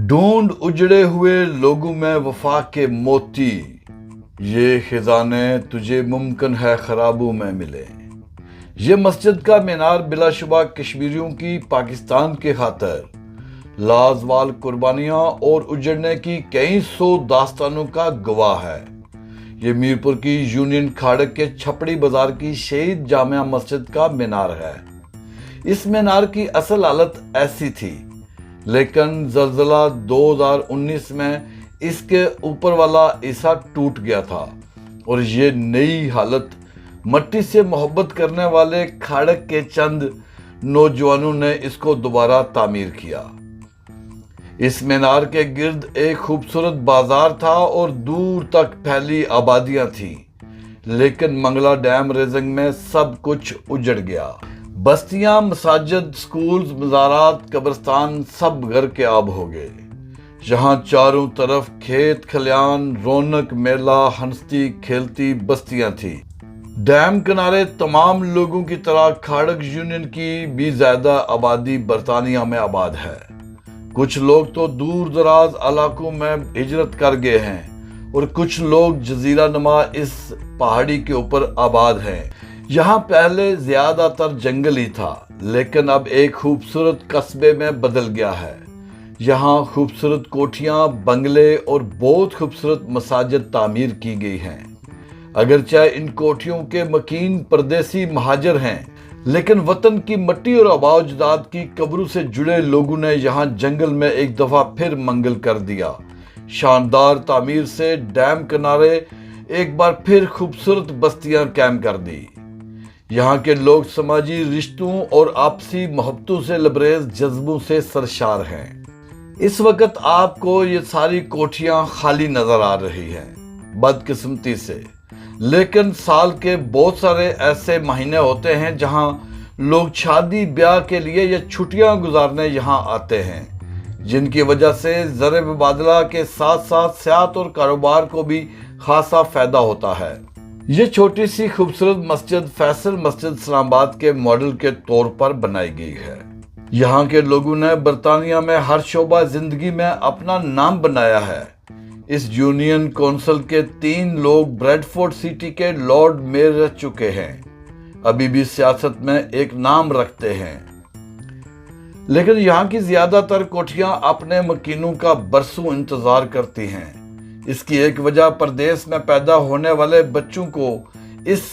ढूंढ उजड़े हुए लोगों में वफा के मोती, ये खजाने तुझे मुमकिन है खराबों में मिले। ये मस्जिद का मीनार बिलाशुबा कश्मीरियों की पाकिस्तान के खातिर लाजवाल कुर्बानियां और उजड़ने की कई सौ दास्तानों का गवाह है। ये मीरपुर की यूनियन खाड़क के छपड़ी बाजार की शहीद जामिया मस्जिद का मीनार है। इस मीनार की असल हालत ऐसी थी, लेकिन ज़लज़ला 2019 में इसके ऊपर वाला हिस्सा टूट गया था और ये नई हालत मट्टी से मोहब्बत करने वाले खाड़क के चंद नौजवानों ने इसको दोबारा तामीर किया। इस मीनार के गिर्द एक खूबसूरत बाजार था और दूर तक फैली आबादियां थी, लेकिन मंगला डैम रेजिंग में सब कुछ उजड़ गया। बस्तियां, मसाजिद, स्कूल्स, मज़ारात, कब्रिस्तान सब घर के आब हो गए। यहाँ चारों तरफ खेत खलियान, रौनक मेला, हंसती खेलती बस्तियां थी। डैम किनारे तमाम लोगों की तरह खाड़क यूनियन की भी ज्यादा आबादी बरतानिया में आबाद है। कुछ लोग तो दूर दराज इलाकों में हिजरत कर गए हैं और कुछ लोग जजीरा नुमा इस पहाड़ी के ऊपर आबाद हैं। यहाँ पहले ज्यादातर जंगल ही था, लेकिन अब एक खूबसूरत कस्बे में बदल गया है। यहाँ खूबसूरत कोठियाँ, बंगले और बहुत खूबसूरत मसाजिद तामीर की गई हैं। अगरचे इन कोठियों के मकीन परदेसी महाजर हैं, लेकिन वतन की मट्टी और आबा अजदाद की कब्रों से जुड़े लोगों ने यहाँ जंगल में एक दफा फिर मंगल कर दिया। शानदार तामीर से डैम किनारे एक बार फिर खूबसूरत बस्तियां कायम कर दी। यहाँ के लोग समाजी रिश्तों और आपसी मोहब्बतों से लबरेज जज्बों से सरशार हैं। इस वक्त आपको ये सारी कोठियां खाली नजर आ रही हैं, बदकिस्मती से, लेकिन साल के बहुत सारे ऐसे महीने होते हैं जहां लोग शादी ब्याह के लिए या छुट्टियां गुजारने यहाँ आते हैं, जिनकी वजह से ज़र मुबादला के साथ साथ सियाहत और कारोबार को भी खासा फायदा होता है। ये छोटी सी खूबसूरत मस्जिद फैसल मस्जिद इस्लामाबाद के मॉडल के तौर पर बनाई गई है। यहाँ के लोगों ने बरतानिया में हर शोबा जिंदगी में अपना नाम बनाया है। इस यूनियन काउंसिल के 3 लोग ब्रैडफोर्ड सिटी के लॉर्ड मेयर रह चुके हैं, अभी भी सियासत में एक नाम रखते हैं। लेकिन यहाँ की ज्यादातर कोठियां अपने मकीनों का बरसों इंतजार करती हैं। इसकी एक वजह परदेश में पैदा होने वाले बच्चों को इस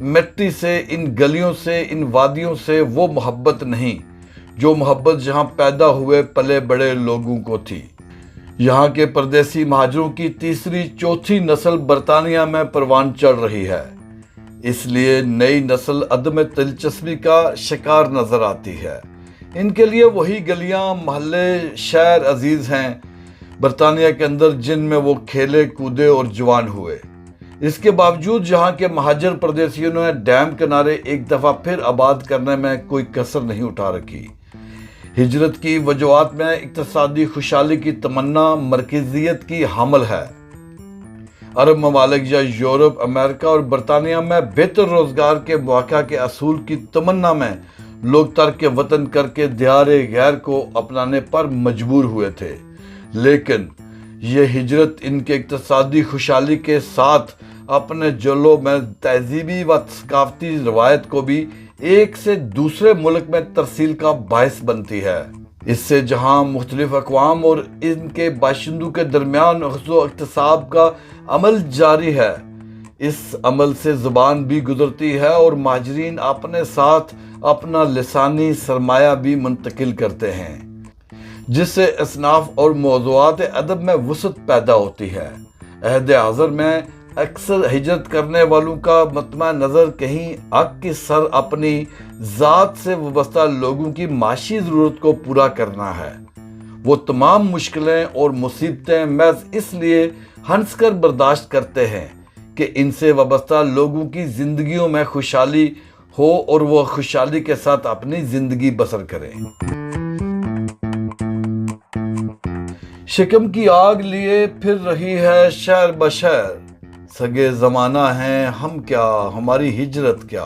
मिट्टी से, इन गलियों से, इन वादियों से वो मोहब्बत नहीं जो मोहब्बत जहाँ पैदा हुए पले बड़े लोगों को थी। यहाँ के परदेसी महाजरों की तीसरी चौथी नस्ल बरतानिया में परवान चढ़ रही है, इसलिए नई नस्ल अदम दिलचस्पी का शिकार नजर आती है। इनके लिए वही गलियां, मोहल्ले, शहर अजीज हैं बरतानिया के अंदर जिनमें वो खेले कूदे और जवान हुए। इसके बावजूद यहाँ के महाजर परदेसियों ने डैम किनारे एक दफा फिर आबाद करने में कोई कसर नहीं उठा रखी। हिजरत की वजूहात में इक्तिसादी खुशहाली की तमन्ना मरकजियत की हामिल है। अरब ममालिक या यूरोप, अमेरिका और बरतानिया में बेहतर रोजगार के मौका के असूल की तमन्ना में लोग तर्क वतन करके दियारे गैर को अपनाने पर मजबूर हुए थे, लेकिन ये हिजरत इनके इक्तिसादी खुशहाली के साथ अपने जलो में तहजीबी व सकाफती रवायत को भी एक से दूसरे मुल्क में तरसील का बायस बनती है। इससे जहाँ मुख्तलिफ अक़वाम और इनके बाशिंदों के दरमियान इक्तिसाब का अमल जारी है, इस अमल से ज़ुबान भी गुजरती है और माजरीन अपने साथ अपना लिसानी सरमाया भी मुंतकिल करते हैं, जिससे असनाफ और मौज़ूआत अदब में वसअत पैदा होती है। अहद हाज़र में अक्सर हिजरत करने वालों का मतमा नज़र कहीं हक की सर अपनी ज़ात से वाबस्ता लोगों की माशी ज़रूरत को पूरा करना है। वो तमाम मुश्किलें और मुसीबतें महज इसलिए हंसकर बर्दाश्त करते हैं कि इनसे वाबस्ता लोगों की ज़िंदगियों में खुशहाली हो और वो खुशहाली के साथ अपनी ज़िंदगी बसर करें। शिकम की आग लिए फिर रही है शहर बशहर, सगे ज़माना हैं हम क्या, हमारी हिजरत क्या।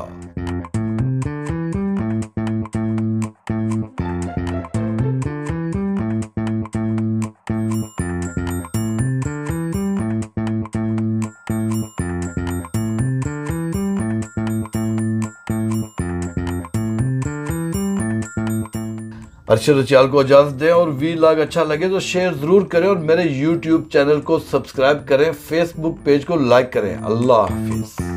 ارشد رچیال کو اجازت دیں، اور وی لاگ اچھا لگے تو شیئر ضرور کریں، اور میرے یوٹیوب چینل کو سبسکرائب کریں، فیس بک پیج کو لائک کریں۔ اللہ حافظ۔